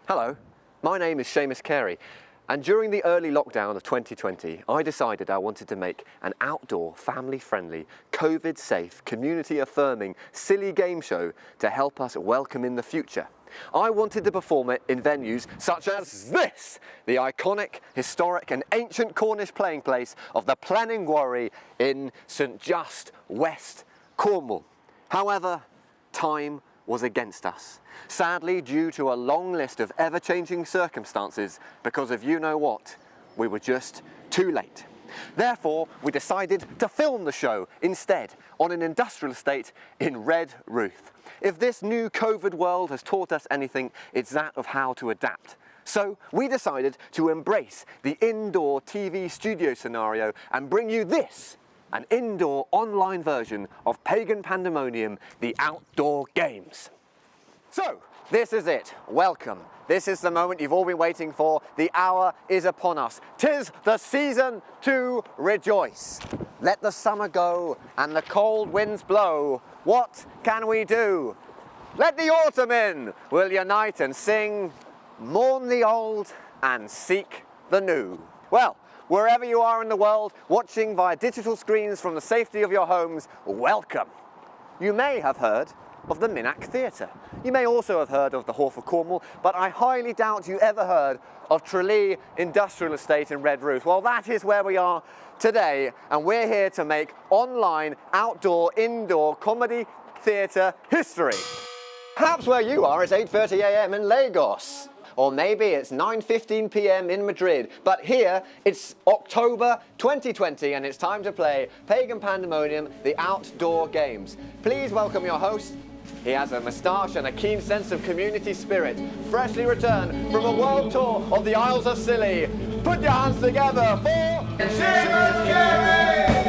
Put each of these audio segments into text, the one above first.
Hello, my name is Seamas Carey, and during the early lockdown of 2020, I decided I wanted to make an outdoor, family-friendly, COVID-safe, community-affirming, silly game show to help us welcome in the future. I wanted to perform it in venues such as this, the iconic, historic and ancient Cornish playing place of the Pandemonium in St Just, West Cornwall. However, time was against us. Sadly, due to a long list of ever-changing circumstances, because of you know what, we were just too late. Therefore, we decided to film the show instead on an industrial estate in Redruth. If this new COVID world has taught us anything, it's that of how to adapt. So we decided to embrace the indoor TV studio scenario and bring you this, an indoor online version of Pagan Pandemonium, the outdoor games. So, this is it. Welcome. This is the moment you've all been waiting for. The hour is upon us. 'Tis the season to rejoice. Let the summer go and the cold winds blow. What can we do? Let the autumn in. We'll unite and sing, mourn the old and seek the new. Well, wherever you are in the world, watching via digital screens from the safety of your homes, welcome. You may have heard of the Minack Theatre. You may also have heard of the Hawth of Cornwall, but I highly doubt you ever heard of Tralee Industrial Estate in Redruth. Well, that is where we are today, and we're here to make online, outdoor, indoor comedy theatre history. Perhaps where you are it's 8:30 a.m. in Lagos. Or maybe it's 9:15 p.m. in Madrid. But here, it's October 2020 and it's time to play Pagan Pandemonium, the outdoor games. Please welcome your host. He has a moustache and a keen sense of community spirit. Freshly returned from a world tour of the Isles of Scilly. Put your hands together for Seamas Carey!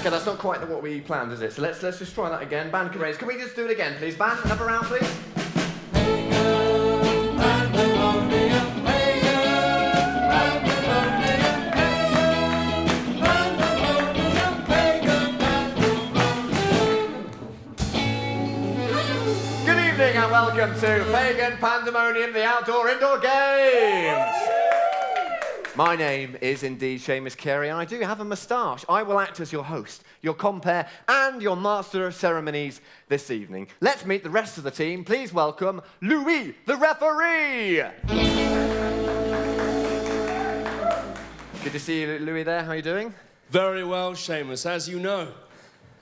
That's not quite what we planned, is it? So let's just try that again. Band can raise. Can we just do it again, please? Band, another round, please. Good evening and welcome to Pagan Pandemonium, the outdoor indoor games. My name is indeed Seamas Carey, and I do have a moustache. I will act as your host, your compere, and your master of ceremonies this evening. Let's meet the rest of the team. Please welcome Louis, the referee. Good to see you, Louis, there. How are you doing? Very well, Seamus. As you know,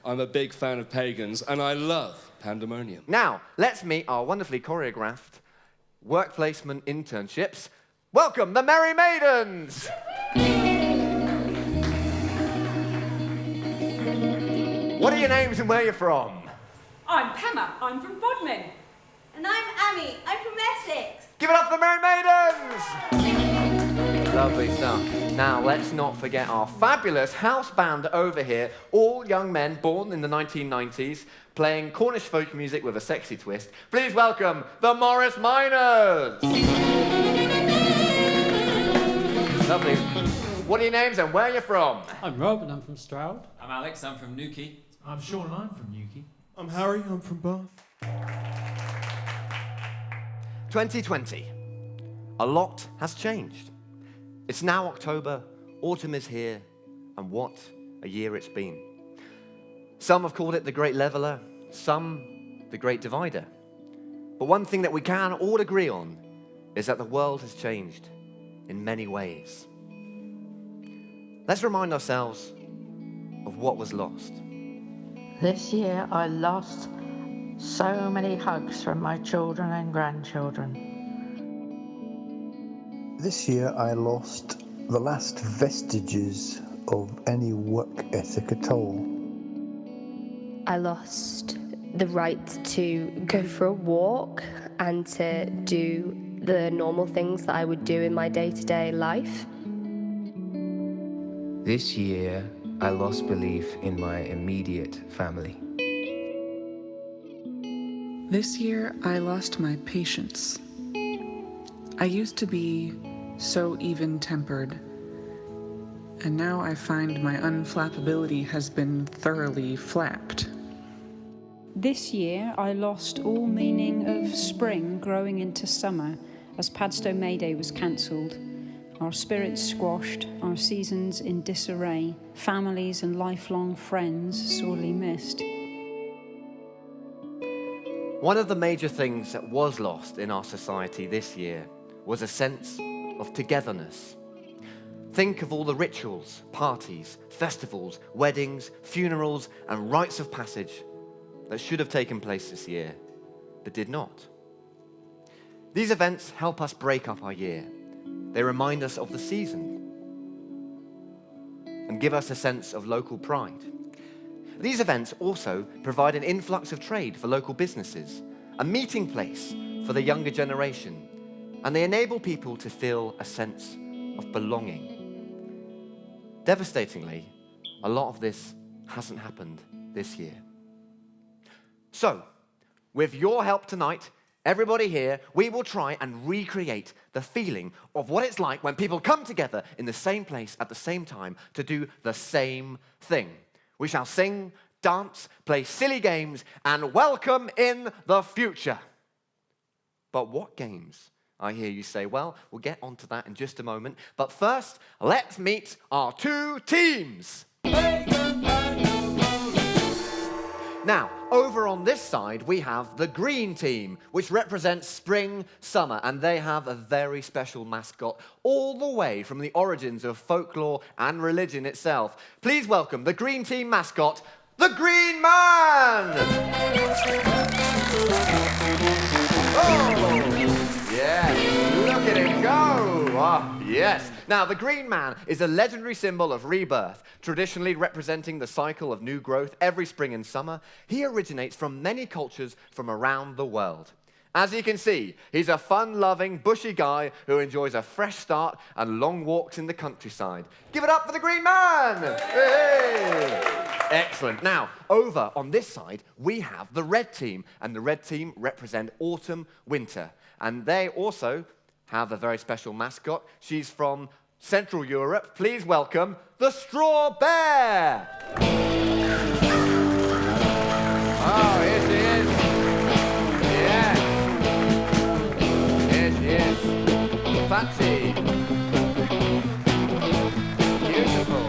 I'm a big fan of Pagans, and I love Pandemonium. Now, let's meet our wonderfully choreographed work placement internships. Welcome, the Merry Maidens! What are your names and where you're from? I'm Pemma, I'm from Bodmin. And I'm Amy, I'm from Essex. Give it up for the Merry Maidens! Lovely stuff. Now, let's not forget our fabulous house band over here, all young men born in the 1990s, playing Cornish folk music with a sexy twist. Please welcome the Morris Miners! Lovely. What are your names and where are you from? I'm Rob and I'm from Stroud. I'm Alex, I'm from Newquay. I'm Sean and I'm from Newquay. I'm Harry, I'm from Bath. 2020. A lot has changed. It's now October, autumn is here, and what a year it's been. Some have called it the Great Leveller, some the Great Divider. But one thing that we can all agree on is that the world has changed in many ways. Let's remind ourselves of what was lost. This year I lost so many hugs from my children and grandchildren. This year I lost the last vestiges of any work ethic at all. I lost the right to go for a walk and to do the normal things that I would do in my day-to-day life. This year, I lost belief in my immediate family. This year, I lost my patience. I used to be so even-tempered, and now I find my unflappability has been thoroughly flapped. This year, I lost all meaning of spring growing into summer as Padstow May Day was cancelled. Our spirits squashed, our seasons in disarray, families and lifelong friends sorely missed. One of the major things that was lost in our society this year was a sense of togetherness. Think of all the rituals, parties, festivals, weddings, funerals, and rites of passage that should have taken place this year, but did not. These events help us break up our year. They remind us of the season and give us a sense of local pride. These events also provide an influx of trade for local businesses, a meeting place for the younger generation, and they enable people to feel a sense of belonging. Devastatingly, a lot of this hasn't happened this year. So, with your help tonight, everybody here, we will try and recreate the feeling of what it's like when people come together in the same place at the same time to do the same thing. We shall sing, dance, play silly games, and welcome in the future. But what games? I hear you say. Well, we'll get onto that in just a moment. But first, let's meet our two teams. Now, over on this side, we have the green team, which represents spring, summer, and they have a very special mascot all the way from the origins of folklore and religion itself. Please welcome the green team mascot, the Green Man! Oh, yes, look at him go! Ah, yes. Now, the Green Man is a legendary symbol of rebirth, traditionally representing the cycle of new growth every spring and summer. He originates from many cultures from around the world. As you can see, he's a fun-loving, bushy guy who enjoys a fresh start and long walks in the countryside. Give it up for the Green Man! Hey! Excellent. Now, over on this side, we have the red team, and the red team represent autumn, winter. And they also have a very special mascot. She's from Central Europe. Please welcome the Straw Bear! Oh, here she is. Yes. Here she is. Fancy. Beautiful.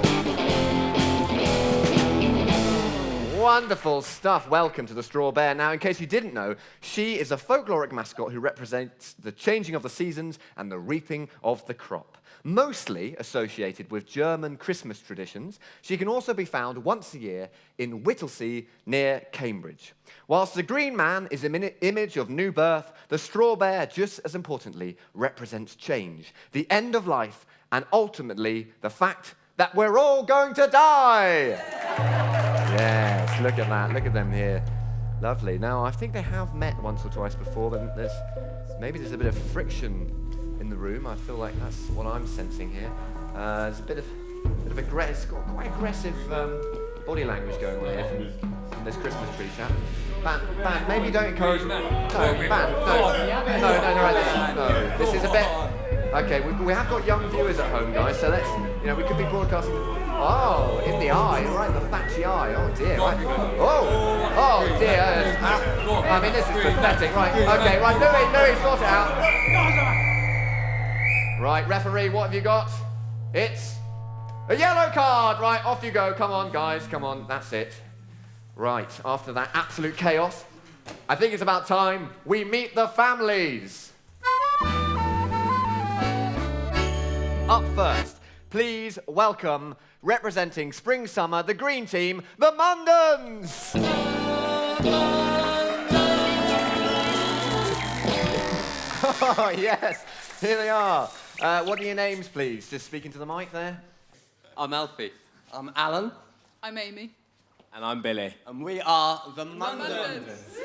Wonderful stuff. Welcome to the Straw Bear. Now, in case you didn't know, she is a folkloric mascot who represents the changing of the seasons and the reaping of the crop. Mostly associated with German Christmas traditions, she can also be found once a year in Whittlesea near Cambridge. Whilst the Green Man is an image of new birth, the Straw Bear, just as importantly, represents change, the end of life, and ultimately the fact that we're all going to die! Yes, look at that. Look at them here. Lovely. Now, I think they have met once or twice before, but maybe there's a bit of friction in the room. I feel like that's what I'm sensing here. There's a bit of aggressive, quite aggressive body language going on here from this Christmas tree chat. Ban, maybe don't encourage. No, Ban, no. This is a bit. Okay, we have got young viewers at home, guys. So let's, we could be broadcasting. Oh, in the eye, right, the fatchy eye. Oh dear, right. Oh dear. I mean, this is pathetic. Right, okay, right, Louis, sort it out. Right, referee, what have you got? It's a yellow card. Right, off you go. Come on, guys, come on. That's it. Right, after that absolute chaos, I think it's about time we meet the families. Up first, please welcome, representing spring summer, the green team, the MAIDENS! Oh, yes, here they are. What are your names, please? Just speaking to the mic there. I'm Alfie. I'm Alan. I'm Amy. And I'm Billy. And we are the MAIDENS.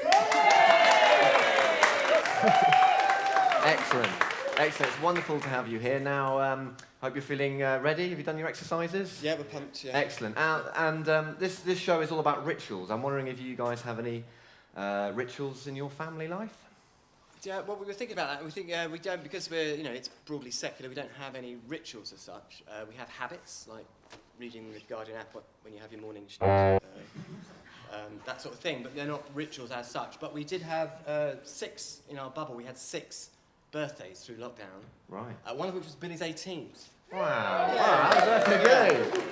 Excellent. Excellent. It's wonderful to have you here. Now, hope you're feeling ready. Have you done your exercises? Yeah, we're pumped, yeah. Excellent. This show is all about rituals. I'm wondering if you guys have any rituals in your family life? Yeah, well, we were thinking about that. We think we don't, because we're, it's broadly secular, we don't have any rituals as such. We have habits, like reading the Guardian app when you have your morning schnack, that sort of thing, but they're not rituals as such. But we did have 6 in our bubble. We had 6 birthdays through lockdown. Right. One of which was Billy's 18th. Wow. Wow, happy birthday, Billy.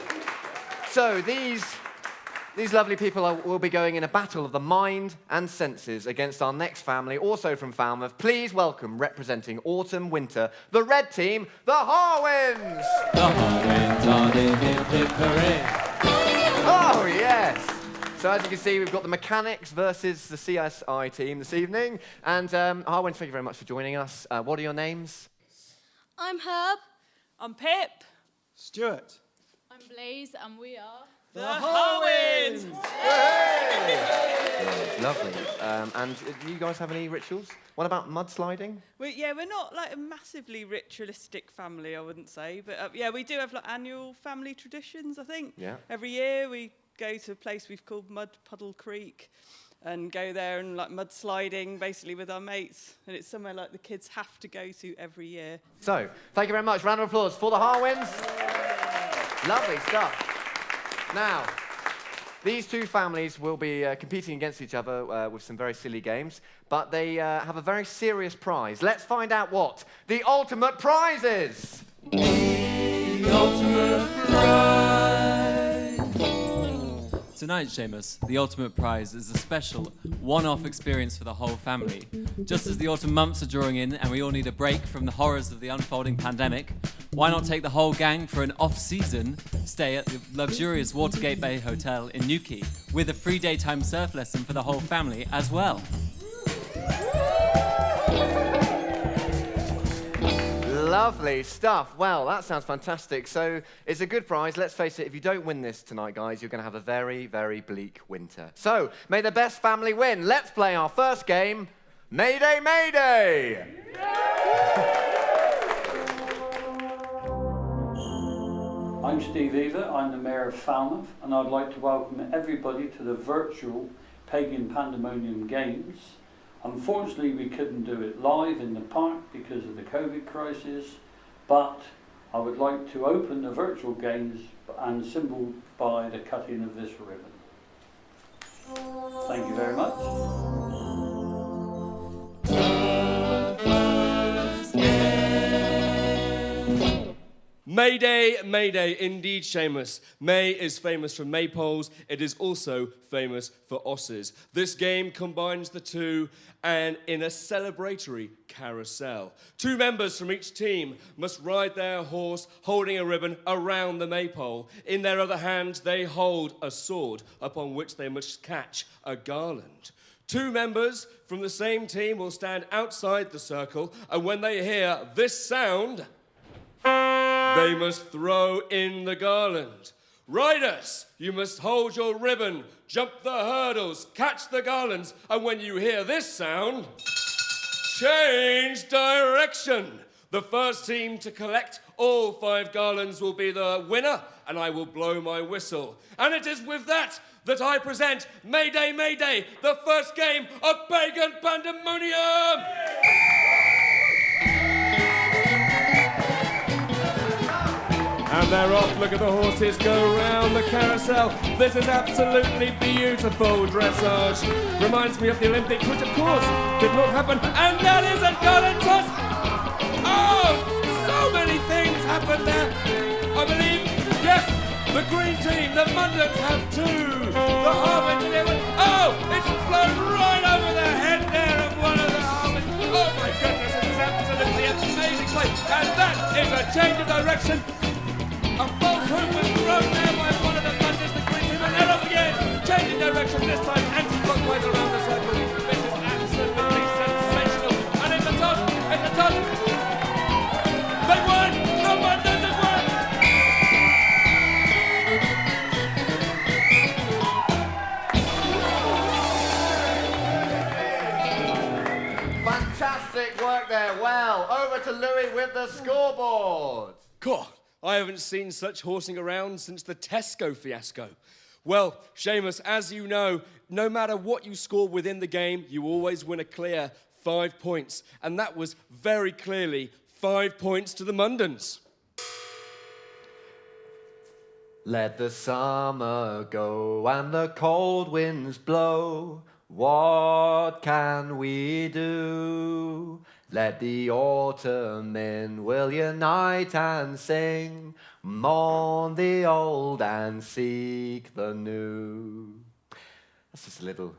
So these lovely people will be going in a battle of the mind and senses against our next family, also from Falmouth. Please welcome, representing autumn-winter, the red team, the Harwins! The Harwins are the hip hooray. Oh, yes! So as you can see, we've got the mechanics versus the CSI team this evening. And Harwin, thank you very much for joining us. What are your names? I'm Herb. I'm Pip. Stuart. I'm Blaze, and we are... The Harwins! Lovely. And do you guys have any rituals? What about mudsliding? We're not like a massively ritualistic family, I wouldn't say. But we do have like annual family traditions, I think. Yeah. Every year we go to a place we've called Mud Puddle Creek and go there and like mudsliding basically with our mates. And it's somewhere like the kids have to go to every year. So, thank you very much. Round of applause for the Harwins. Lovely stuff. Now, these two families will be competing against each other with some very silly games, but they have a very serious prize. Let's find out what the ultimate prize is. The ultimate prize. Tonight, Seamus, the ultimate prize is a special one-off experience for the whole family. Just as the autumn months are drawing in and we all need a break from the horrors of the unfolding pandemic, why not take the whole gang for an off-season stay at the luxurious Watergate Bay Hotel in Newquay with a free daytime surf lesson for the whole family as well. Lovely stuff. Well, that sounds fantastic. So it's a good prize. Let's face it, if you don't win this tonight, guys, you're going to have a very, very bleak winter. So may the best family win. Let's play our first game, Mayday, Mayday! I'm Steve Eva, I'm the Mayor of Falmouth, and I'd like to welcome everybody to the virtual Pagan Pandemonium Games. Unfortunately, we couldn't do it live in the park because of the COVID crisis, but I would like to open the virtual games and symbol by the cutting of this ribbon. Thank you very much. Mayday, Mayday, indeed, Seamus. May is famous for maypoles. It is also famous for osses. This game combines the two and in a celebratory carousel. 2 members from each team must ride their horse holding a ribbon around the maypole. In their other hand, they hold a sword upon which they must catch a garland. 2 members from the same team will stand outside the circle, and when they hear this sound, they must throw in the garland. Riders, you must hold your ribbon, jump the hurdles, catch the garlands, and when you hear this sound, change direction. The first team to collect all 5 garlands will be the winner, and I will blow my whistle. And it is with that that I present Mayday, Mayday, the first game of Pagan Pandemonium! And they're off. Look at the horses go round the carousel. This is absolutely beautiful dressage. Reminds me of the Olympics, which of course did not happen. And that is a garland toss. Oh, so many things happened there. I believe, yes, the green team, the Mundans have 2. The Harwins, oh, it's flown right over the head there of one of the Harwins. Oh my goodness, this is absolutely amazing play. And that is a change of direction. A false hoop was thrown there by one of the Mundans, the green team, and they're up again. Changing direction this time, anti-clockwise around the circle. This is absolutely sensational. And it's a toss, it's a toss. They won! The Mundans have won! Fantastic work there. Well, over to to Louis with the scoreboard. God, I haven't seen such horsing around since the Tesco fiasco. Well, Seamus, as you know, no matter what you score within the game, you always win a clear 5 points. And that was very clearly 5 points to the MAIDENS. Let the summer go and the cold winds blow. What can we do? Let the autumn in, we'll unite and sing. Mourn the old and seek the new. That's just a little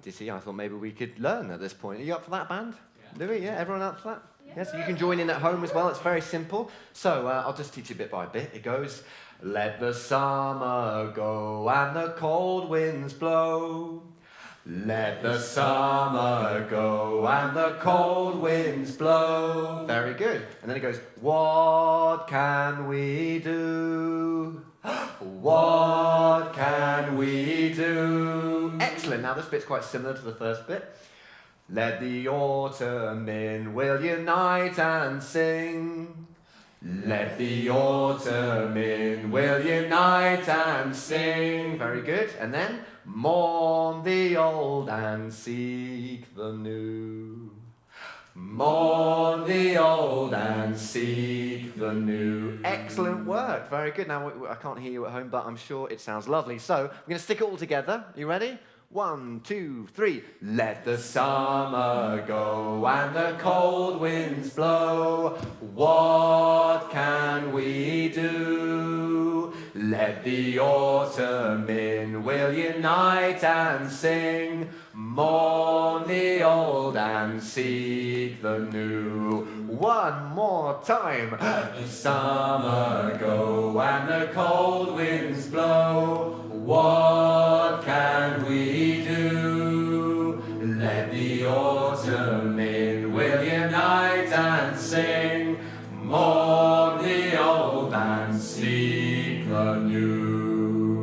ditty I thought maybe we could learn at this point. Are you up for that, band? Yeah. Louis, yeah? Everyone up for that? Yeah. Yes, you can join in at home as well. It's very simple. So I'll just teach you bit by bit. It goes, let the summer go and the cold winds blow. Let the summer go and the cold winds blow. Very good. And then it goes, what can we do? What can we do? Excellent. Now this bit's quite similar to the first bit. Let the autumn in, we'll unite and sing. Let the autumn in, we'll unite and sing. Very good. And then, mourn the old and seek the new. Mourn the old and seek the new. Excellent work. Very good. Now, I can't hear you at home, but I'm sure it sounds lovely. So, we're going to stick it all together. You ready? 1, 2, 3. Let the summer go and the cold winds blow. What can we do? Let the autumn in, we'll unite and sing. Mourn the old and seek the new. One more time. Let the summer go and the cold winds blow. What can we do? Let the autumn in, we'll unite and sing. Mourn the old and seek the new.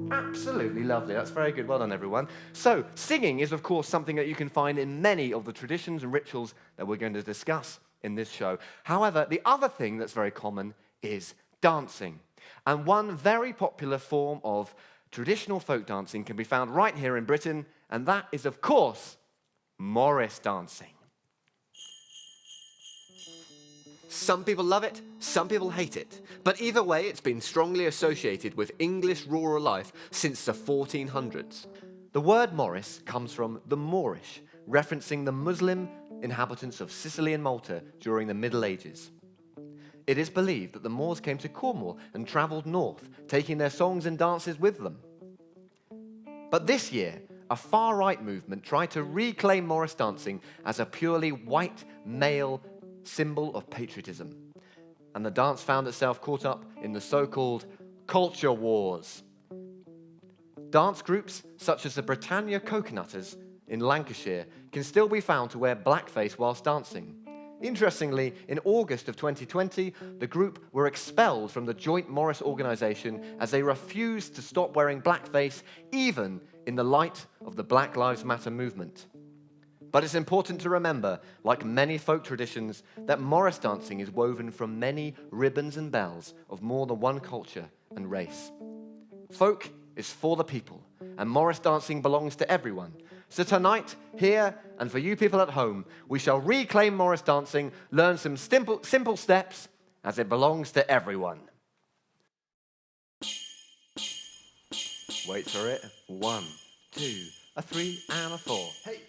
Absolutely lovely. That's very good. Well done, everyone. So, singing is, of course, something that you can find in many of the traditions and rituals that we're going to discuss in this show. However, the other thing that's very common is dancing. And one very popular form of traditional folk dancing can be found right here in Britain, and that is, of course, Morris dancing. Some people love it, some people hate it. But either way, it's been strongly associated with English rural life since the 1400s. The word Morris comes from the Moorish, referencing the Muslim inhabitants of Sicily and Malta during the Middle Ages. It is believed that the Moors came to Cornwall and travelled north, taking their songs and dances with them. But this year, a far-right movement tried to reclaim Morris dancing as a purely white male symbol of patriotism. And the dance found itself caught up in the so-called culture wars. Dance groups such as the Britannia Coconutters in Lancashire can still be found to wear blackface whilst dancing. Interestingly, in August of 2020, the group were expelled from the Joint Morris organisation as they refused to stop wearing blackface, even in the light of the Black Lives Matter movement. But it's important to remember, like many folk traditions, that Morris dancing is woven from many ribbons and bells of more than one culture and race. Folk is for the people, and Morris dancing belongs to everyone. So tonight, here, and for you people at home, we shall reclaim Morris dancing, learn some simple steps, as it belongs to everyone. Wait for it. 1, 2, a 3, and a 4. Hey!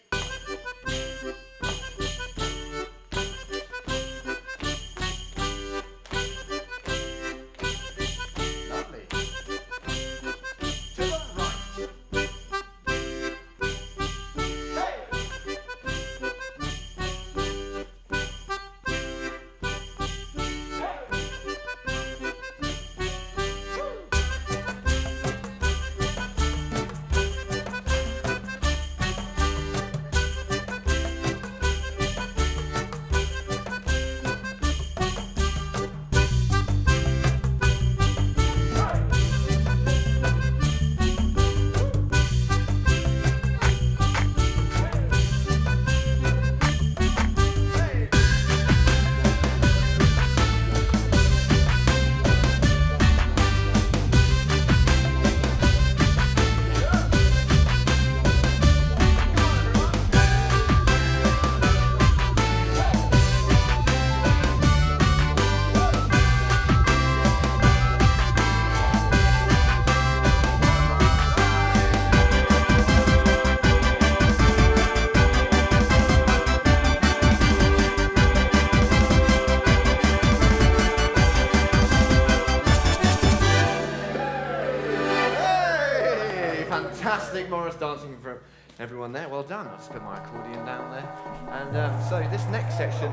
fantastic Morris dancing for everyone there. Well done. I'll just put my accordion down there. And so this next section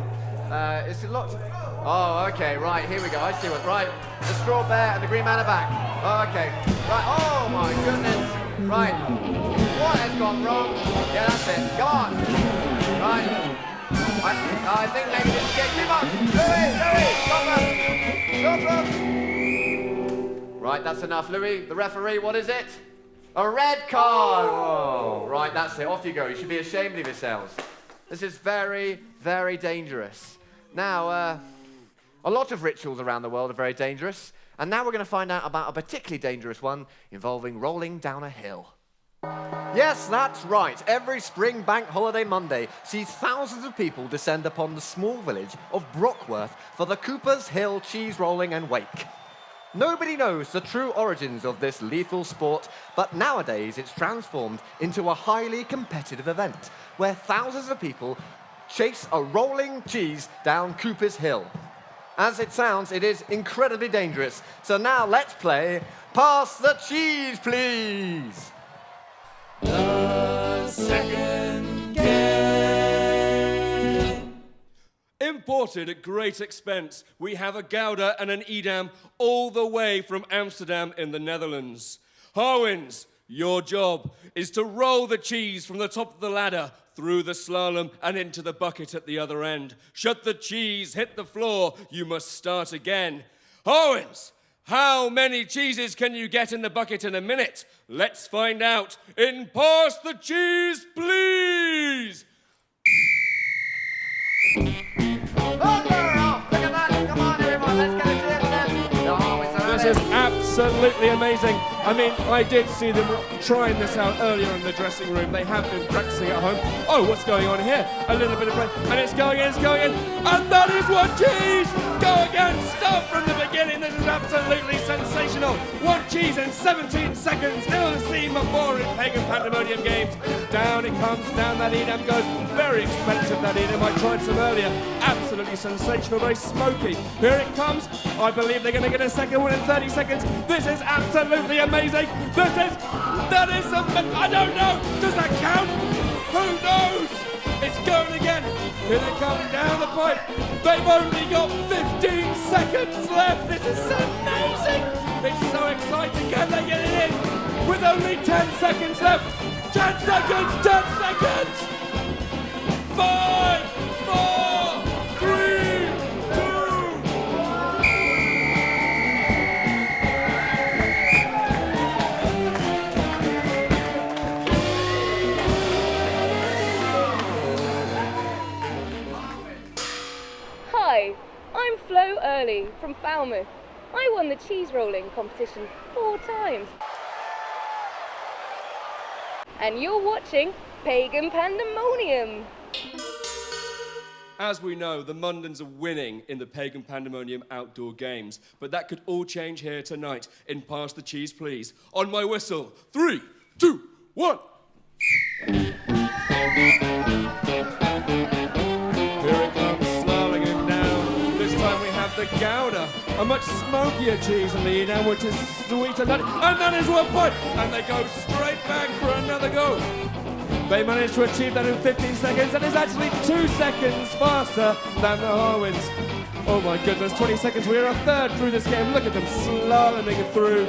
is a lot... Oh, okay, right, here we go. I see what... Right, the straw bear and the green man are back. Oh, okay. Right, oh my goodness. Right. What has gone wrong? Yeah, that's it. Come on. Right. I think maybe this is getting too much. Louis, stop them. Right, that's enough, Louis. The referee, what is it? A red card. Oh, right, that's it. Off you go. You should be ashamed of yourselves. This is very, very dangerous. Now, a lot of rituals around the world are very dangerous, and now we're going to find out about a particularly dangerous one involving rolling down a hill. Yes, that's right. Every spring bank holiday Monday sees thousands of people descend upon the small village of Brockworth for the Cooper's Hill cheese rolling and wake. Nobody knows the true origins of this lethal sport, but nowadays it's transformed into a highly competitive event where thousands of people chase a rolling cheese down Cooper's Hill. As it sounds, it is incredibly dangerous. So now let's play Pass the Cheese, Please! The second game. Imported at great expense, we have a Gouda and an Edam all the way from Amsterdam in the Netherlands. Harwins, your job is to roll the cheese from the top of the ladder through the slalom and into the bucket at the other end. Should the cheese hit the floor, you must start again. Harwins, how many cheeses can you get in the bucket in a minute? Let's find out in Pass the Cheese, Please! This is absolutely amazing. I mean, I did see them trying this out earlier in the dressing room. They have been practicing at home. Oh, what's going on here? A little bit of play, and it's going in, and that is one cheese! Go again, start from the beginning. This is absolutely sensational. One cheese in 17 seconds. Never seen before in Pagan Pandemonium games. Down it comes, down that Edam goes. Very expensive, that Edam. I tried some earlier. Absolutely sensational, very smoky. Here it comes. I believe they're going to get a second one in 30 seconds. This is absolutely amazing. I don't know. Does that count? Who knows? It's going again. Here they come down the pipe. They've only got 15 seconds left. This is amazing. It's so exciting. Can they get it in? With only 10 seconds left. 10 seconds, 10 seconds. 5, 4, 3, 2. Hi, I'm Flo Early from Falmouth. I won the cheese rolling competition 4 times. And you're watching Pagan Pandemonium. As we know, the Mundens are winning in the Pagan Pandemonium outdoor games, but that could all change here tonight in Pass the Cheese, Please. On my whistle, 3, 2, 1. Here it comes, slaloming down. This time we have the Gouda, a much smokier cheese than the Edam, which is sweet and nutty. And that is 1 point, and they go straight back for another go. They managed to achieve that in 15 seconds, and is actually 2 seconds faster than the Harwins. Oh my goodness, 20 seconds. We are a third through this game. Look at them slaloming through.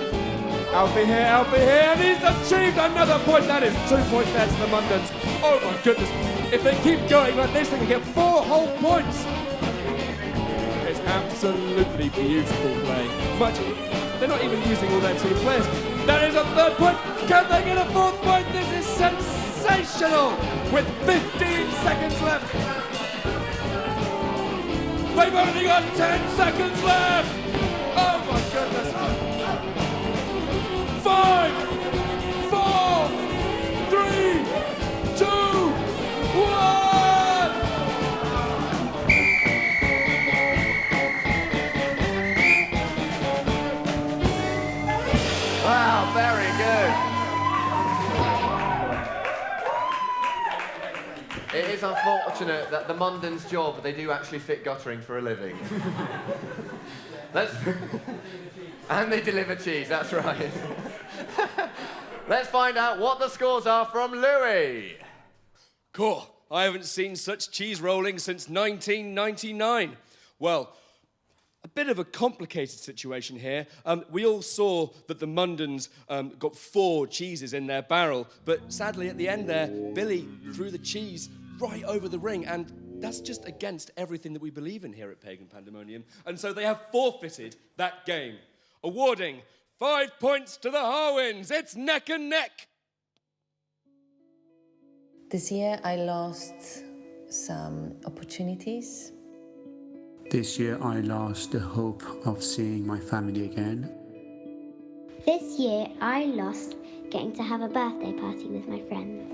Alfie here, and he's achieved another point. That is 2 points there to the Mundens. Oh my goodness. If they keep going like this, they can get 4 whole points. It's absolutely beautiful play. They're not even using all their 2 players. That is a 3rd point. Can they get a 4th point? This is sensational. With 15 seconds left. They've only got 10 seconds left. Oh my goodness. 5, 4, 3, 2, 1. Wow, very good. It is unfortunate that the Mundens' job, they do actually fit guttering for a living. And they deliver cheese, that's right. Let's find out what the scores are from Louis. Cool. I haven't seen such cheese rolling since 1999. Well, a bit of a complicated situation here. We all saw that the Mundens got 4 cheeses in their barrel, but sadly at the end there, Billy threw the cheese right over the ring, and that's just against everything that we believe in here at Pagan Pandemonium, and so they have forfeited that game, awarding 5 points to the Harwins. It's neck and neck. This year I lost some opportunities. This year I lost the hope of seeing my family again. This year I lost getting to have a birthday party with my friends.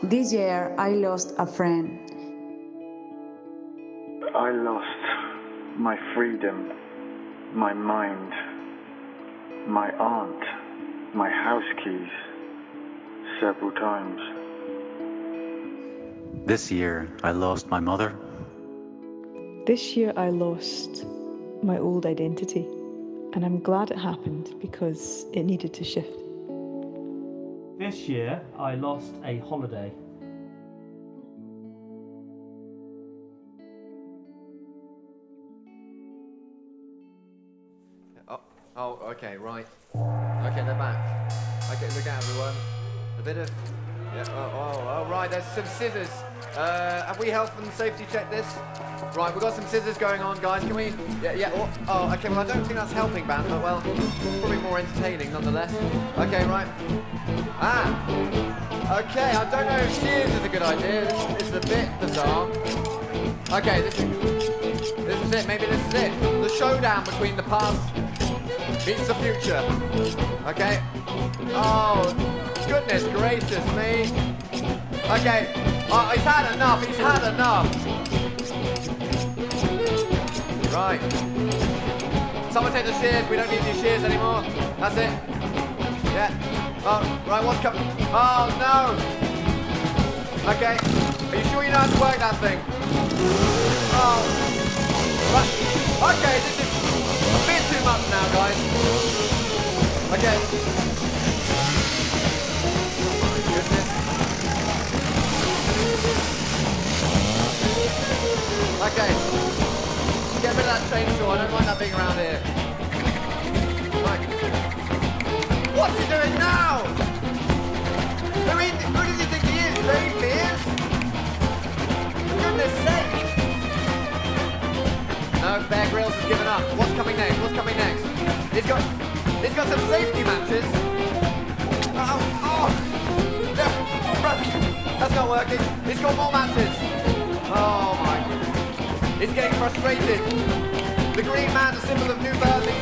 This year I lost a friend. I lost my freedom, my mind, my aunt, my house keys several times. This year I lost my mother. This year I lost my old identity, and I'm glad it happened because it needed to shift. This year I lost a holiday. Oh, okay, right. Okay, they're back. Okay, look out, everyone. A bit of... Yeah, oh, right, there's some scissors. Have we health and safety checked this? Right, we've got some scissors going on, guys. Can we... Yeah, oh, okay, well, I don't think that's helping, Ban, but, well, probably more entertaining, nonetheless. Okay, right. Okay, I don't know if shears is a good idea. This is a bit bizarre. Okay, this is it. Maybe this is it. The showdown between the past meets the future. Okay. Oh, goodness gracious me. Okay. Oh, he's had enough. He's had enough. Right. Someone take the shears. We don't need these shears anymore. That's it. Yeah. Oh, right. What's coming? Oh, no. Okay. Are you sure you know how to work that thing? Oh. Right. Okay, this is a bit too much now, guys. Okay. Oh my goodness. Okay. Get rid of that chainsaw. I don't mind that being around here. Right. What's he doing now? Who does he think he is? Dave Mears? For goodness sake. No, Bear Grylls has given up. What's coming next? What's coming next? He's got some safety matches. Oh. That's not working. He's got more matches. Oh my goodness. He's getting frustrated. The green man, the symbol of new birthing,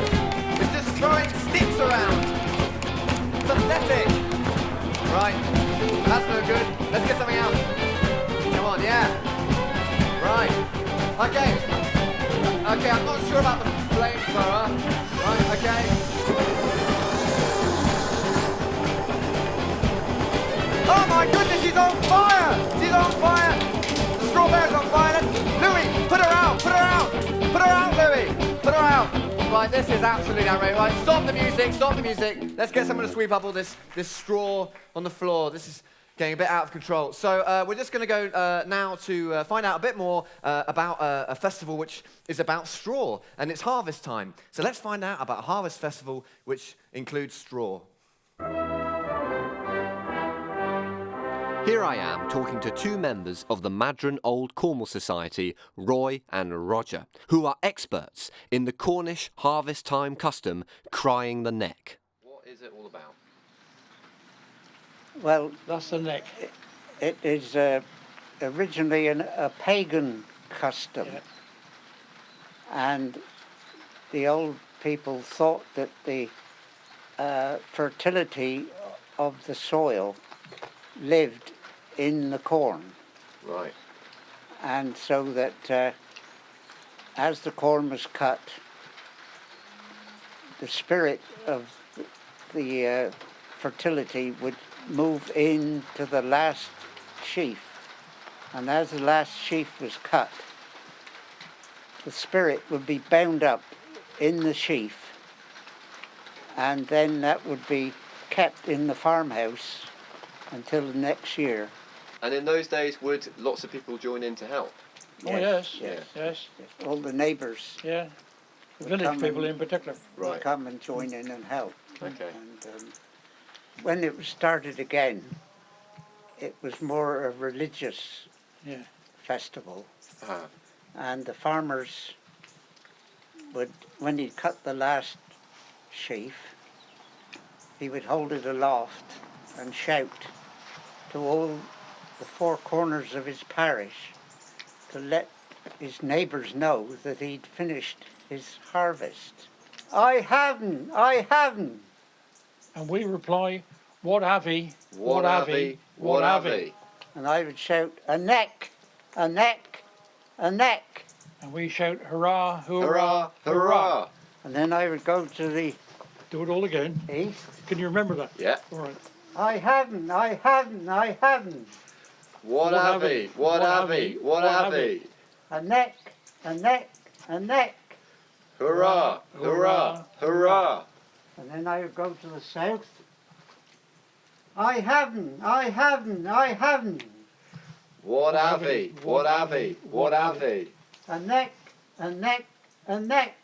is just throwing sticks around. Pathetic. Right. That's no good. Let's get something else. Come on, yeah. Right. Okay. Okay, I'm not sure about the flamethrower. Right, okay. Oh my goodness, she's on fire! She's on fire! The strawberry's on fire! Louis, put her out! Put her out! Put her out, Louis! Put her out! Right, this is absolutely outrageous. Right, stop the music, stop the music. Let's get someone to sweep up all this straw on the floor. This is getting a bit out of control. So we're just going to go now to find out a bit more about a festival which is about straw, and it's harvest time. So let's find out about a harvest festival which includes straw. Here I am talking to 2 members of the Madron Old Cornwall Society, Roy and Roger, who are experts in the Cornish harvest time custom, crying the neck. What is it all about? Well, that's the neck. It is originally a pagan custom, and the old people thought that the fertility of the soil lived in the corn. Right. And so that as the corn was cut, the spirit of the fertility would move into the last sheaf, and as the last sheaf was cut, the spirit would be bound up in the sheaf, and then that would be kept in the farmhouse until the next year. And in those days, would lots of people join in to help? Oh, yes. All the neighbours. Yeah, village people in particular. Would come and join in and help. Okay. And when it was started again, it was more a religious festival. And the farmers would, when he'd cut the last sheaf, he would hold it aloft and shout to all the four corners of his parish to let his neighbours know that he'd finished his harvest. I haven't. And we reply, what have he? What have he? What have he? And I would shout, a neck, a neck, a neck. And we shout, hurrah, hurrah, Hurrah, hurrah. And then I would go to the Do it all again. east. Can you remember that? Yeah. All right. I haven't. What have he? What have he? What have he? A neck, a neck, a neck. Hurrah, hurrah, hurrah. And then I would go to the south. I haven't. What have he? What have he? What have he? A neck, a neck, a neck.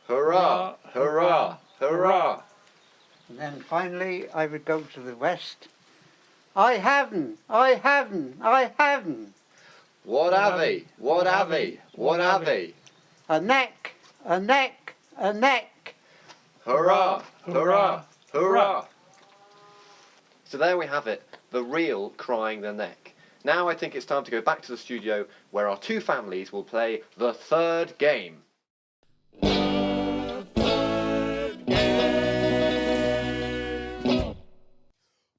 Hurrah, hurrah, hurrah. And then finally I would go to the west. I haven't. What have he? What have he? What have he? A neck, a neck, a neck. Hurrah, hurrah, hurrah. So there we have it, the real crying the neck. Now I think it's time to go back to the studio where our two families will play the third game.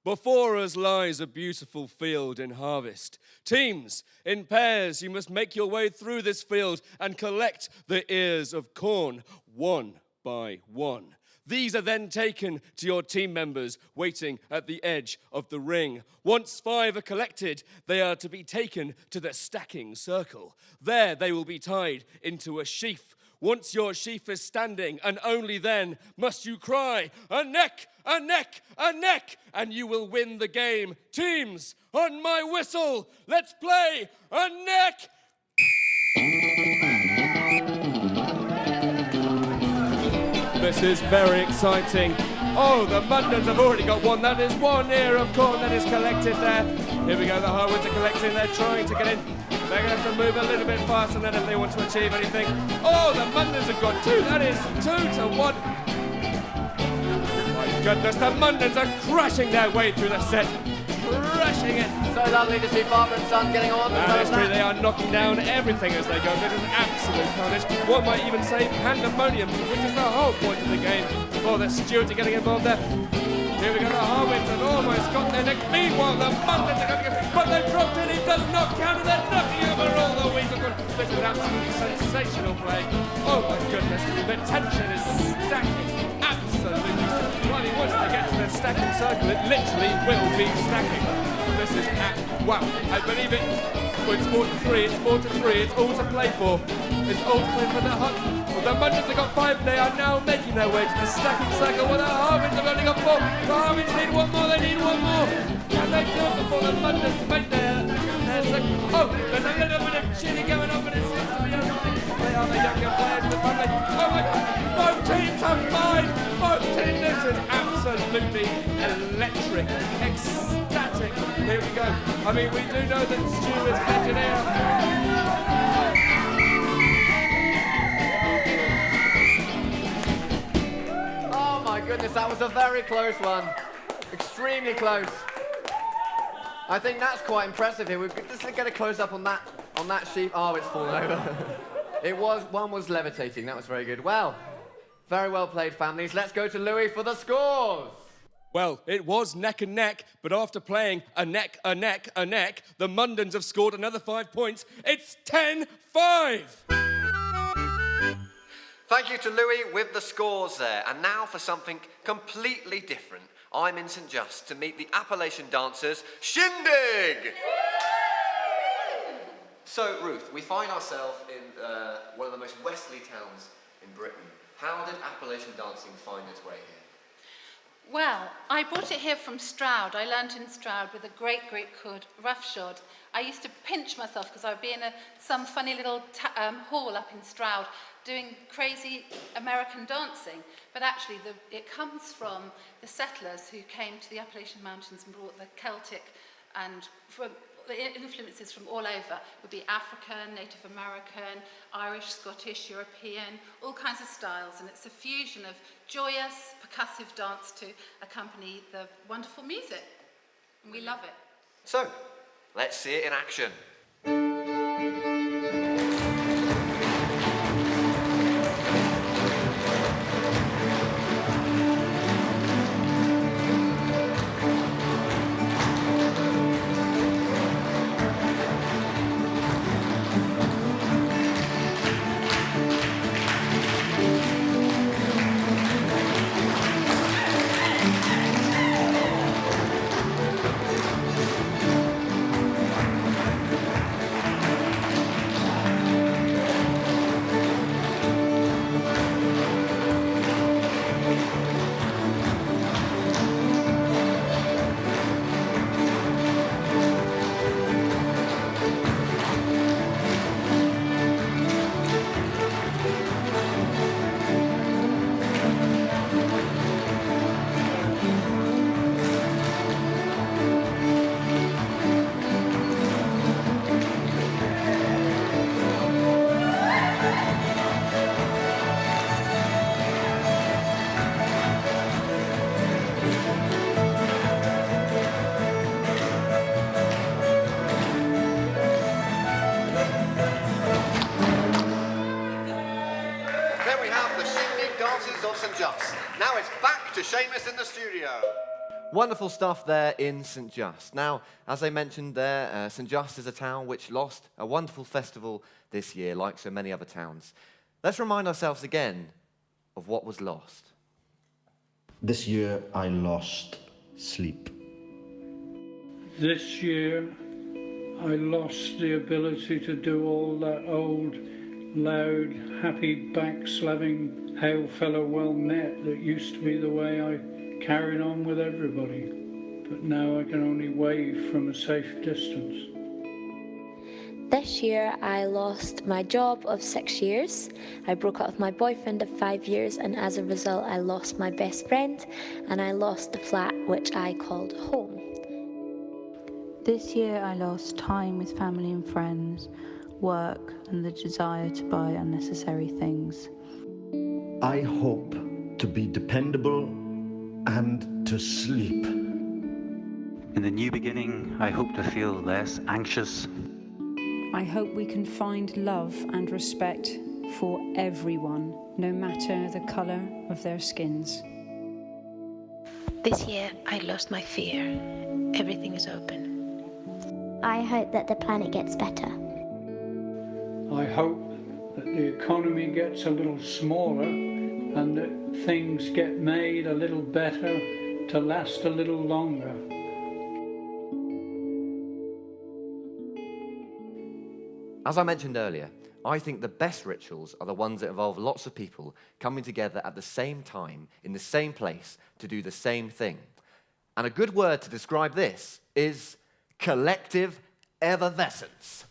Before us lies a beautiful field in harvest. Teams, in pairs, you must make your way through this field and collect the ears of corn, one by one. These are then taken to your team members waiting at the edge of the ring. Once 5 are collected, they are to be taken to the stacking circle. There they will be tied into a sheaf. Once your sheaf is standing, and only then must you cry, a neck, a neck, a neck, and you will win the game. Teams, on my whistle, let's play a neck. This is very exciting. Oh, the Mundens have already got one. That is one ear of corn that is collected there. Here we go, the Harwoods are collecting. They're trying to get in. They're going to have to move a little bit faster than if they want to achieve anything. Oh, the Mundens have got 2. That is 2 to 1. My goodness, the Mundens are crashing their way through the set. Crashing it. So lovely to see father and son getting on. That is true, they are knocking down everything as they go. This is absolute carnage. One might even say pandemonium, which is the whole point of the game. Oh, the stewards are getting involved there. Here we go, the Harwoods have almost got their neck. Meanwhile, the Mundens are going to get, but they've dropped in. It does not count, and they're knocking over all the wheat. This is absolutely sensational play. Oh my goodness, the tension is stacking. Absolutely. Well, once they get to the stacking circle, it literally will be stacking. This is wow, I believe it. Well, it's 4 to 3, it's 4 to 3, it's all to play for. It's all to play for the Hutt. Well, the Mundens have got 5, they are now making their way to the stacking circle, where the Harwoods have only got 4. The Harwoods need one more, they need one more. Can they do it before the Mundens make their second? Oh, there's a little bit of cheating going on, but it seems to be okay. They are the younger players of the family. Oh my God, both teams have 5. Both teams, this is absolutely electric, ecstatic. Here we go. I mean, we do know that Stu is engineer. Oh my goodness, that was a very close one. Extremely close. I think that's quite impressive here. We're just going to get a close up on that sheep. Oh, it's fallen over. One was levitating. That was very good. Well, very well played, families. Let's go to Louis for the scores. Well, it was neck and neck, but after playing a neck, a neck, a neck, the Mundens have scored another 5 points. It's 10-5. Thank you to Louis with the scores there. And now for something completely different. I'm in St Just to meet the Appalachian dancers, Shindig! So, Ruth, we find ourselves in one of the most westerly towns in Britain. How did Appalachian dancing find its way here? Well, I brought it here from Stroud. I learnt in Stroud with a great Greek called roughshod. I used to pinch myself because I would be in some funny little hall up in Stroud doing crazy American dancing. But actually, it comes from the settlers who came to the Appalachian Mountains and brought the Celtic and the influences from all over. Would be African, Native American, Irish, Scottish, European, all kinds of styles. And it's a fusion of joyous, percussive dance to accompany the wonderful music. And we love it. So, let's see it in action. Now it's back to Seamas in the studio. Wonderful stuff there in St Just. Now, as I mentioned there, St Just is a town which lost a wonderful festival this year, like so many other towns. Let's remind ourselves again of what was lost. This year I lost sleep. This year I lost the ability to do all that old, loud, happy, backslapping, hail fellow well met that used to be the way I carried on with everybody. But now I can only wave from a safe distance. This year I lost my job of 6 years. I broke up with my boyfriend of 5 years, and as a result I lost my best friend, and I lost the flat which I called home. This year I lost time with family and friends, work, and the desire to buy unnecessary things. I hope to be dependable and to sleep. In the new beginning, I hope to feel less anxious. I hope we can find love and respect for everyone, no matter the colour of their skins. This year I lost my fear. Everything is open. I hope that the planet gets better. I hope that the economy gets a little smaller and that things get made a little better to last a little longer. As I mentioned earlier, I think the best rituals are the ones that involve lots of people coming together at the same time, in the same place, to do the same thing. And a good word to describe this is collective effervescence.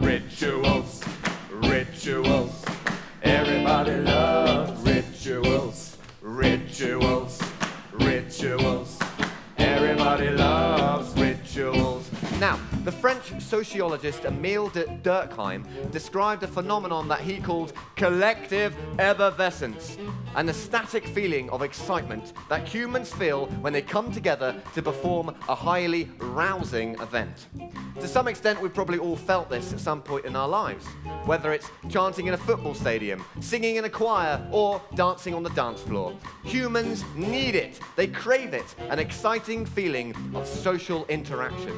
Rituals, rituals, everybody loves rituals, rituals, rituals, everybody loves rituals. Now, the French sociologist Emile de Durkheim described a phenomenon that he called collective effervescence, an ecstatic feeling of excitement that humans feel when they come together to perform a highly rousing event. To some extent, we've probably all felt this at some point in our lives, whether it's chanting in a football stadium, singing in a choir, or dancing on the dance floor. Humans need it. They crave it, an exciting feeling of social interaction.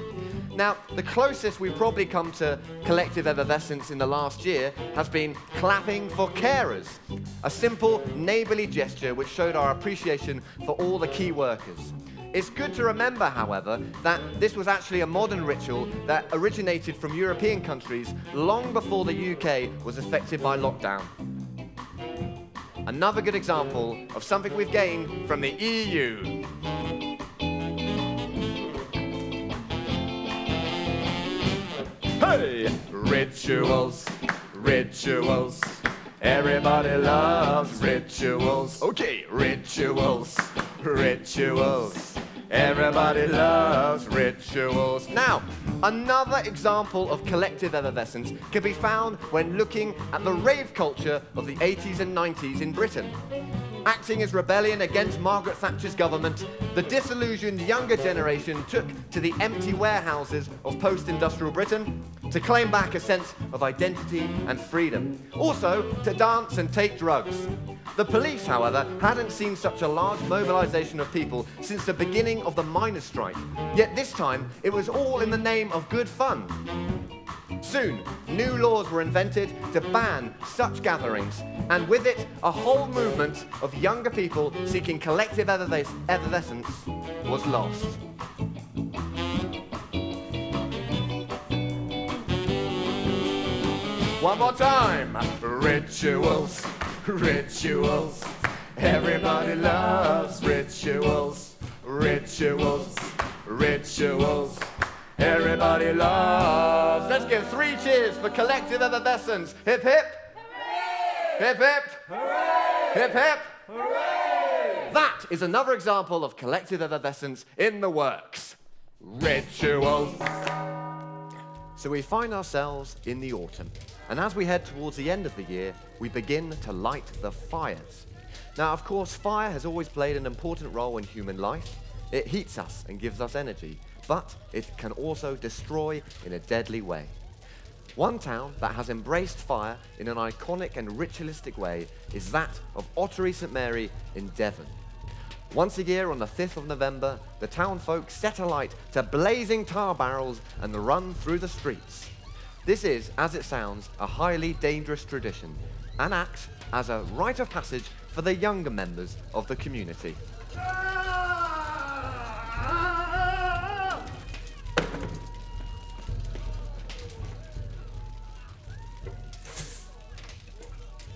Now, the closest we've probably come to collective effervescence in the last year has been clapping for carers, a simple neighbourly gesture which showed our appreciation for all the key workers. It's good to remember, however, that this was actually a modern ritual that originated from European countries long before the UK was affected by lockdown. Another good example of something we've gained from the EU. Hey! Rituals, rituals. Everybody loves rituals. Okay, rituals, rituals. Everybody loves rituals. Now, another example of collective effervescence can be found when looking at the rave culture of the 80s and 90s in Britain. Acting as rebellion against Margaret Thatcher's government, the disillusioned younger generation took to the empty warehouses of post-industrial Britain to claim back a sense of identity and freedom. Also, to dance and take drugs. The police, however, hadn't seen such a large mobilization of people since the beginning of the miners' strike. Yet this time, it was all in the name of good fun. Soon, new laws were invented to ban such gatherings, and with it, a whole movement of younger people seeking collective effervescence was lost. One more time. Rituals, rituals. Everybody loves rituals, rituals, rituals. Everybody loves. Let's give 3 cheers for collective effervescence. Hip hip. Hooray! Hip hip. Hooray! Hip hip. Hooray! That is another example of collective effervescence in the works. Rituals. So we find ourselves in the autumn, and as we head towards the end of the year, we begin to light the fires. Now, of course, fire has always played an important role in human life. It heats us and gives us energy, but it can also destroy in a deadly way. One town that has embraced fire in an iconic and ritualistic way is that of Ottery St Mary in Devon. Once a year on the 5th of November, the town folk set alight to blazing tar barrels and run through the streets. This is, as it sounds, a highly dangerous tradition and acts as a rite of passage for the younger members of the community.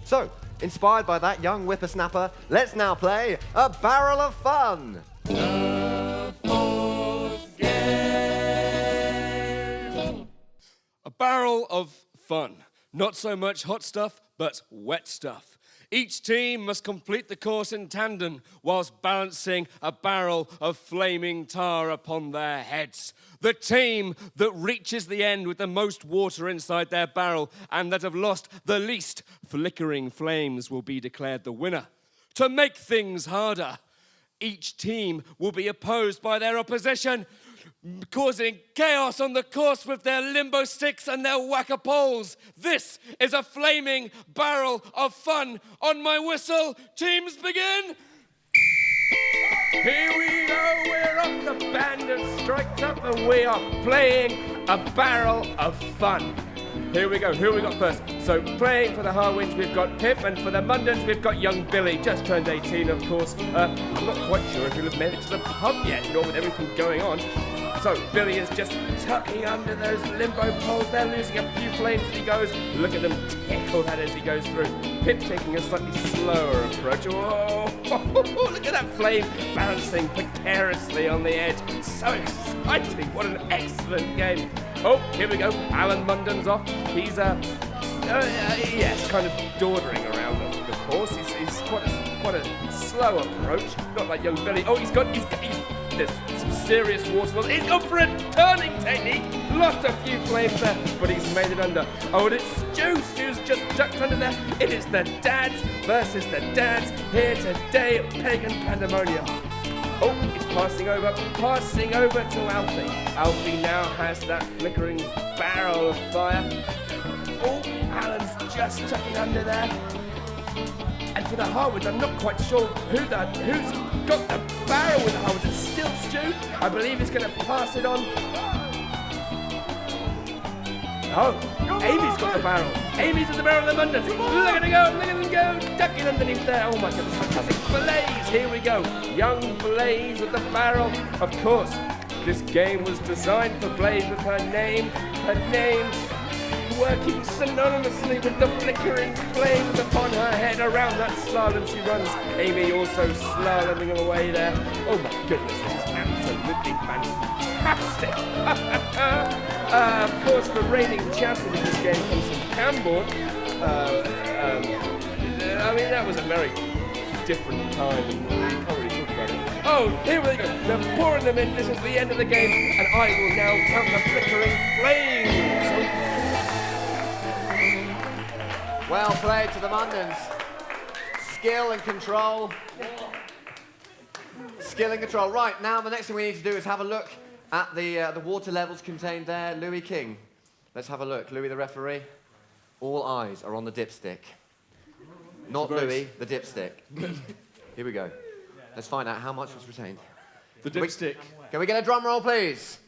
So, inspired by that young whippersnapper, let's now play A Barrel of Fun! A barrel of fun. Not so much hot stuff, but wet stuff. Each team must complete the course in tandem whilst balancing a barrel of flaming tar upon their heads. The team that reaches the end with the most water inside their barrel and that have lost the least flickering flames will be declared the winner. To make things harder, each team will be opposed by their opposition, causing chaos on the course with their limbo sticks and their whack-a-poles. This is a flaming barrel of fun. On my whistle, teams begin. Here we go, we're off, the band has striked up and we are playing A Barrel of Fun. Here we go, who we got first? So playing for the Harwich, we've got Pip, and for the Mundens, we've got young Billy, just turned 18, of course. I'm not quite sure if he'll have made it to the pub yet, nor with everything going on. So Billy is just tucking under those limbo poles. They're losing a few flames as he goes. Look at them tickle that as he goes through. Pip taking a slightly slower approach. Oh, look at that flame balancing precariously on the edge. So exciting. What an excellent game. Oh, here we go. Alan Munden's off. He's yes, kind of dawdling around the course. He's quite a slow approach. Not like young Billy. Oh, he's there's some serious water loss. He's gone for a turning technique. Lost a few flames there, but he's made it under. Oh, and it's Stu. Stu's just ducked under there. It is the dads versus the dads here today at Pagan Pandemonium. Oh, it's passing over to Alfie. Alfie now has that flickering barrel of fire. Oh, Alan's just tucking under there. And for the Harwoods, I'm not quite sure who's got the barrel with the Harwoods. It's still Stu. I believe he's going to pass it on. Oh, Amy's got the barrel. Amy's at the barrel of the Mundans. Look at her go, look at them go. Ducking underneath there. Oh my goodness, fantastic. Blaze, here we go. Young Blaze with the barrel. Of course, this game was designed for Blaze with her name working synonymously with the flickering flames upon her head. Around that slalom she runs. Amy also slaloming away there. Oh my goodness, this is absolutely fantastic. Of course, the reigning champion in this game comes from Camborne. I mean, that was a very different time, and we can't really talk about it. Oh, here we go. They're pouring them in. This is the end of the game, and I will now count the flickering flames. Well played to the Mundans. Skill and control. Skill and control. Right, now the next thing we need to do is have a look at the water levels contained there. Louis King. Let's have a look. Louis the referee. All eyes are on the dipstick. Not Louis, the dipstick. Here we go. Let's find out how much was retained. The dipstick. Can we get a drum roll, please?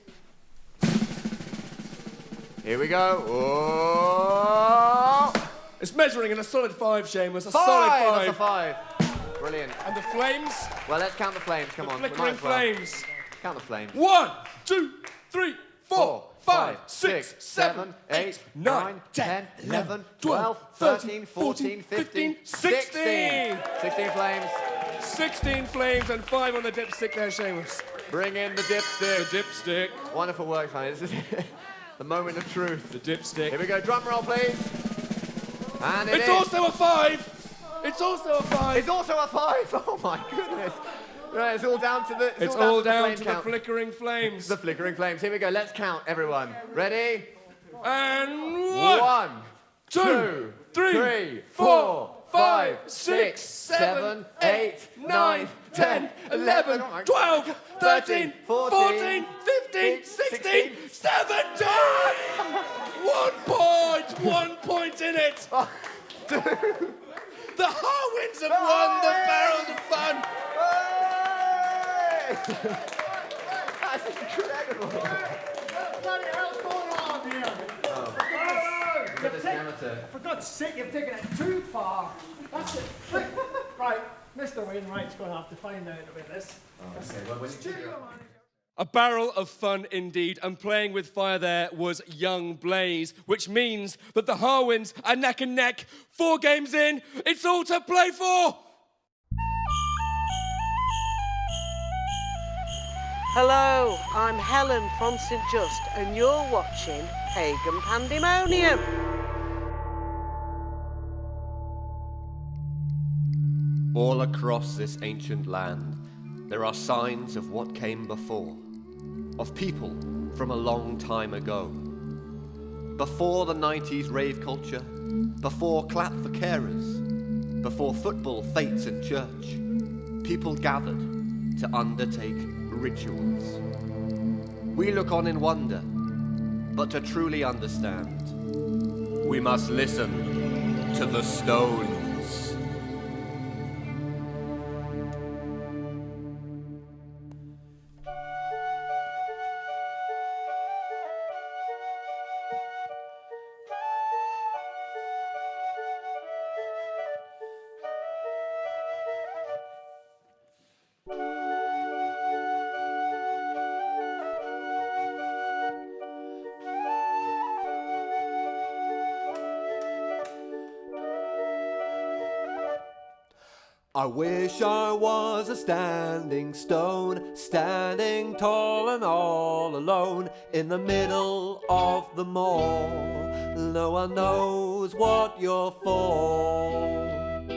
Here we go. Oh! It's measuring in a solid 5, Seamus. A solid 5. That's a 5. Brilliant. And the flames? Well, let's count the flames. Come on. The flickering flames. Count the flames. 1, 2, 3, 4, 5, 6, 7, 8, 9, 10, 11, 12, 13, 14, 15, 16. 16 flames. 16 flames and 5 on the dipstick there, Seamus. Bring in the dipstick. The dipstick. Wonderful work, fans. This is the moment of truth. The dipstick. Here we go. Drum roll, please. And it's also a 5. It's also a 5. It's also a 5. Oh my goodness. Right, it's all down to the. It's all down to the flickering flames. The flickering flames. Here we go. Let's count, everyone. Ready? And 1, 2, 3, 4, 5, 6, 7, 8, 9, 10, 11, 12, 13, 14, 15, 16, 17! 1 point in it! The Harwins have won the Barrels of Fun! That's incredible! What the hell's going on here? For God's sake, you've taken it too far. That's it. Right, Mr. Wainwright's going to have to find out about this. A barrel of fun indeed, and playing with fire there was young Blaze, which means that the Harwins are neck and neck. 4 games in, it's all to play for! Hello, I'm Helen from St Just, and you're watching Pagan Pandemonium. All across this ancient land, there are signs of what came before, of people from a long time ago. Before the 90s rave culture, before clap for carers, before football, fates and church, people gathered to undertake rituals. We look on in wonder, but to truly understand, we must listen to the stones. I wish I was a standing stone, standing tall and all alone in the middle of the mall. No one knows what you're for.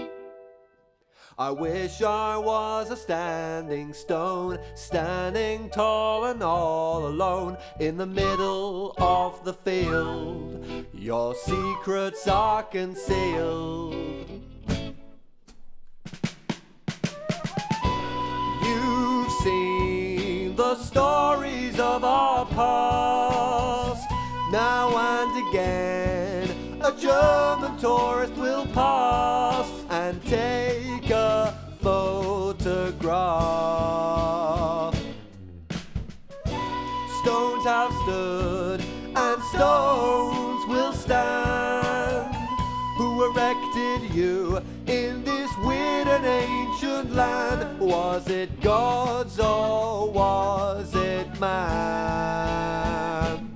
I wish I was a standing stone, standing tall and all alone in the middle of the field. Your secrets are concealed. Seen the stories of our past. Now and again a German tourist will pass and take a photograph. Stones have stood and stones will stand. you in this weird and ancient land? Was it gods or was it man?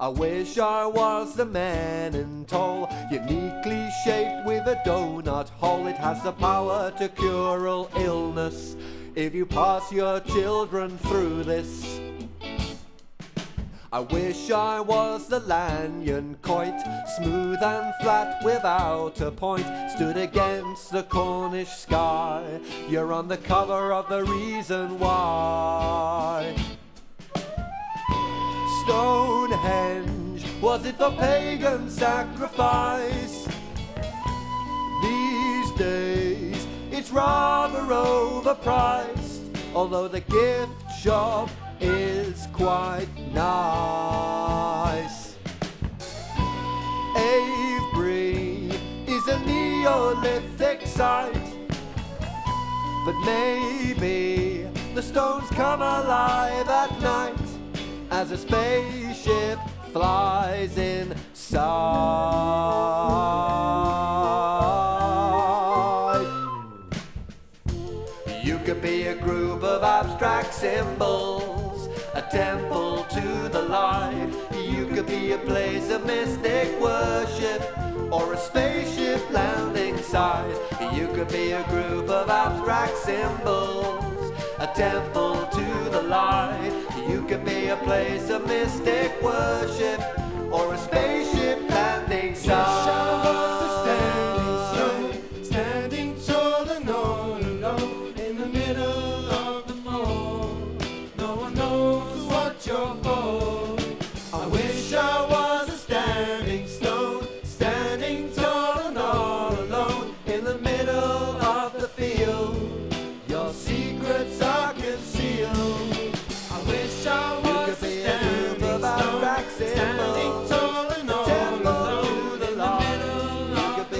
I wish I was the man in toll, uniquely shaped with a donut hole. It has the power to cure all illness if you pass your children through this. I wish I was the Lanyon quoit, smooth and flat without a point, stood against the Cornish sky. You're on the cover of The Reason Why. Stonehenge, was it for pagan sacrifice? These days, it's rather overpriced, although the gift shop is quite nice. Avebury is a Neolithic site, but maybe the stones come alive at night as a spaceship flies inside. You could be a group of abstract symbols, a temple to the light. You could be a place of mystic worship, or a spaceship landing site. You could be a group of abstract symbols, a temple to the light. You could be a place of mystic worship, or a spaceship landing site. Standing tall and all alone in the middle of the fall. No one knows what you're for. I wish I was a standing stone, standing tall and all alone in the middle of the field. Your secrets are concealed. I wish I was a standing stone, standing tall and all alone in the middle of the fall.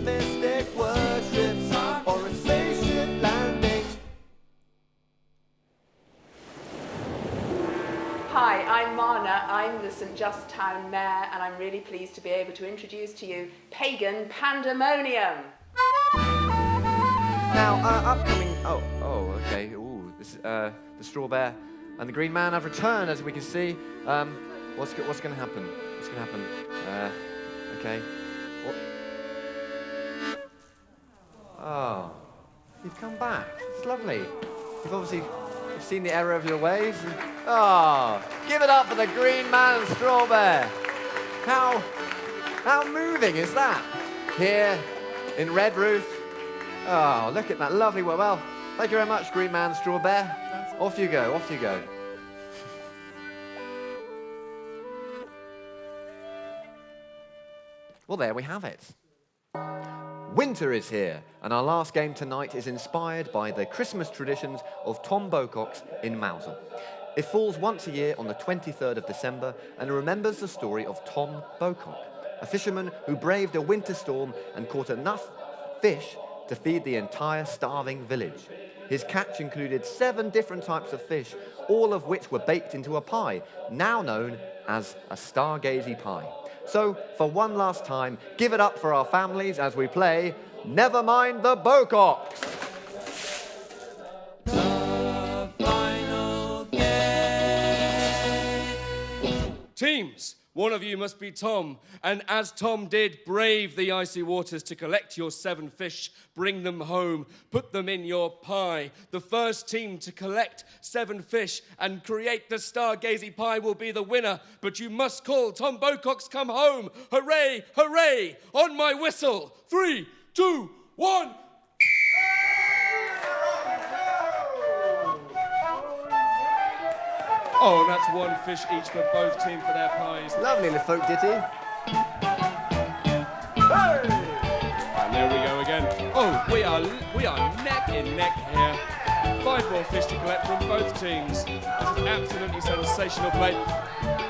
Mystic worship, or a spaceship landing. Hi, I'm Marna. I'm the St Just Town Mayor, and I'm really pleased to be able to introduce to you Pagan Pandemonium. Now, upcoming. Okay. Ooh, this the Straw Bear and the Green Man have returned, as we can see. What's going to happen? What's going to happen? Okay. What? Oh, you've come back. It's lovely. You've obviously seen the error of your ways. Oh, give it up for the Green Man and Straw Bear. How moving is that? Here in Redruth. Oh, look at that lovely work. Well, thank you very much, Green Man, Straw Bear. Off you go, off you go. Well, there we have it. Winter is here, and our last game tonight is inspired by the Christmas traditions of Tom Bocock's in Mousehole. It falls once a year on the 23rd of December and remembers the story of Tom Bocock, a fisherman who braved a winter storm and caught enough fish to feed the entire starving village. His catch included 7 different types of fish, all of which were baked into a pie, now known as a stargazy pie. So, for one last time, give it up for our families as we play Never Mind the Bococks. The final game. Teams, one of you must be Tom, and as Tom did, brave the icy waters to collect your 7 fish, bring them home, put them in your pie. The first team to collect 7 fish and create the stargazy pie will be the winner, but you must call Tom Bocock's come home. Hooray, hooray, on my whistle. 3, 2, 1. Oh, and that's 1 fish each for both teams for their pies. Lovely little folk ditty. Hey! And there we go again. Oh, we are neck in neck here. 5 more fish to collect from both teams. This is absolutely sensational play.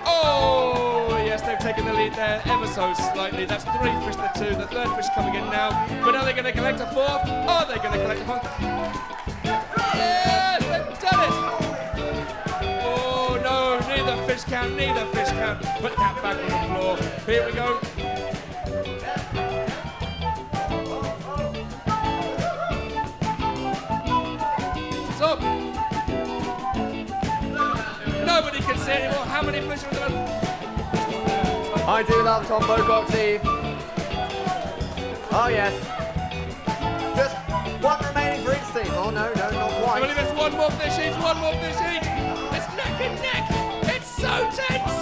Oh, yes, they've taken the lead there ever so slightly. That's 3 fish to 2. The third fish coming in now. But are they going to collect a 4th? Are they going to collect a 4th? Yes, they've done it! Oh, no, neither fish count. Put that back on the floor. Here we go. Stop! Nobody can see anymore. How many fish are there? I do love Tom Bocock's Eve. Oh, yes. Just one remaining for each team. Oh, no, not quite. I believe it's one more fish each. It's neck and neck. It's so tense.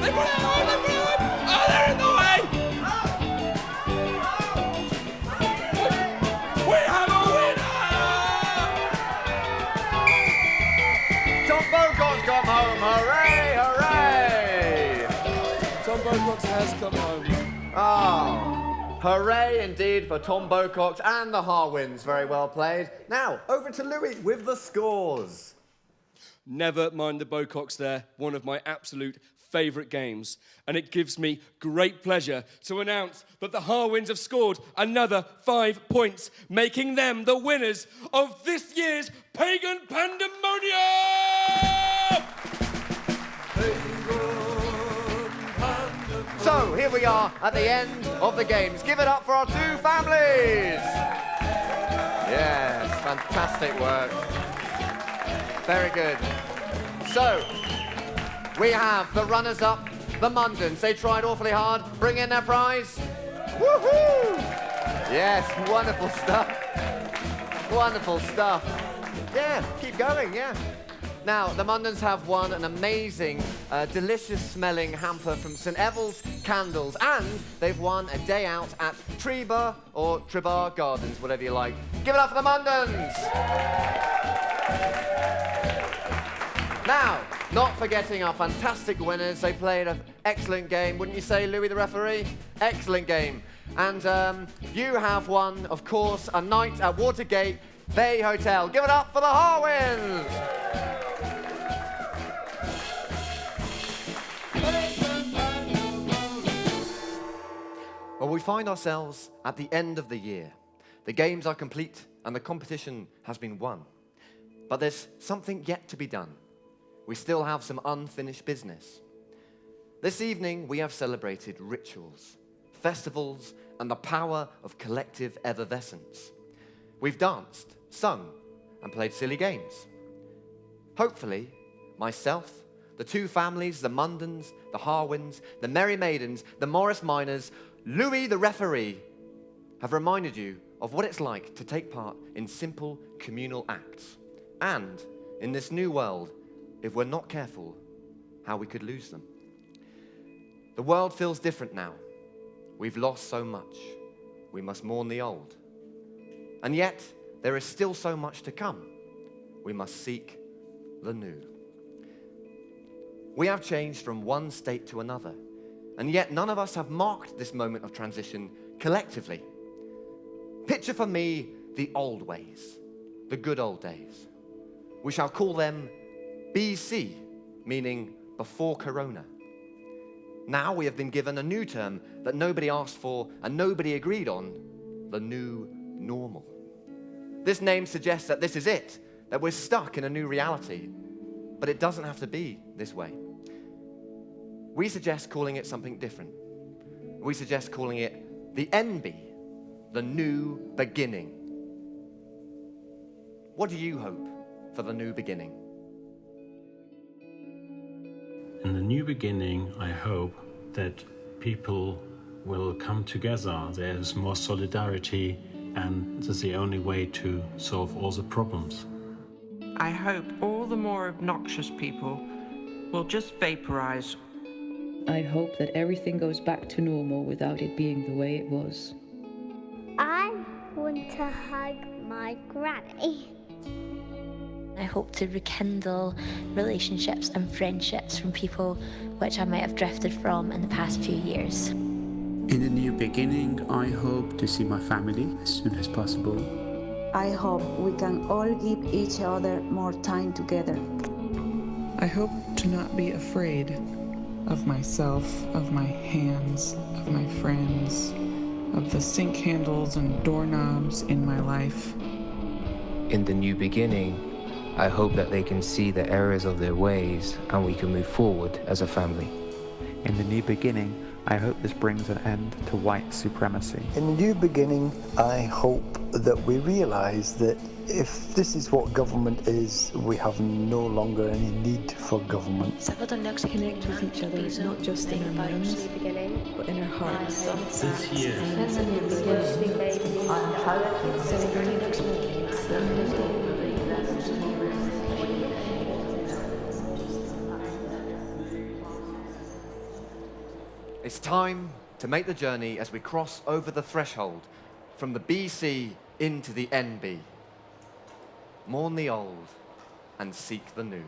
They put it on. Oh, they're in the way. We have a winner. Tom Bocock's come home. Hooray, hooray. Tom Bocock's has come home. Oh, hooray indeed for Tom Bocock and the Harwins. Very well played. Now, over to Louis with the scores. Never mind the Bococks there, one of my absolute favourite games. And it gives me great pleasure to announce that the Harwins have scored another 5 points, making them the winners of this year's Pagan Pandemonium! So, here we are at the end of the games. Give it up for our 2 families! Yes, fantastic work. Very good. So, we have the runners-up, the Maidens. They tried awfully hard, bring in their prize. Woohoo! Yes, wonderful stuff. Wonderful stuff. Yeah, keep going, yeah. Now, the Maidens have won an amazing, delicious-smelling hamper from St Evel's Candles, and they've won a day out at Treba or Trebar Gardens, whatever you like. Give it up for the Maidens! Now, not forgetting our fantastic winners. They played an excellent game, wouldn't you say, Louis the referee? Excellent game. And you have won, of course, a night at Watergate Bay Hotel. Give it up for the Harwins! Well, we find ourselves at the end of the year. The games are complete and the competition has been won. But there's something yet to be done. We still have some unfinished business. This evening, we have celebrated rituals, festivals, and the power of collective effervescence. We've danced, sung, and played silly games. Hopefully, myself, the 2 families, the Maidens, the Harwins, the Merry Maidens, the Morris Miners, Louis the referee, have reminded you of what it's like to take part in simple communal acts. And in this new world, if we're not careful, how we could lose them. The world feels different now. We've lost so much. We must mourn the old. And yet, there is still so much to come. We must seek the new. We have changed from one state to another, and yet none of us have marked this moment of transition collectively. Picture for me the old ways, the good old days. We shall call them BC, meaning before Corona. Now we have been given a new term that nobody asked for and nobody agreed on, the new normal. This name suggests that this is it, that we're stuck in a new reality, but it doesn't have to be this way. We suggest calling it something different. We suggest calling it the NB, the new beginning. What do you hope for the new beginning? In the new beginning, I hope that people will come together. There's more solidarity, and this is the only way to solve all the problems. I hope all the more obnoxious people will just vaporize. I hope that everything goes back to normal without it being the way it was. I want to hug my granny. I hope to rekindle relationships and friendships from people which I might have drifted from in the past few years. In the new beginning, I hope to see my family as soon as possible. I hope we can all give each other more time together. I hope to not be afraid of myself, of my hands, of my friends, of the sink handles and doorknobs in my life. In the new beginning, I hope that they can see the errors of their ways and we can move forward as a family. In the new beginning, I hope this brings an end to white supremacy. In the new beginning, I hope that we realise that if this is what government is, we have no longer any need for government. To connect with each other, not just in our minds, but in our hearts. This year, It's time to make the journey as we cross over the threshold from the BC into the NB. Mourn the old and seek the new.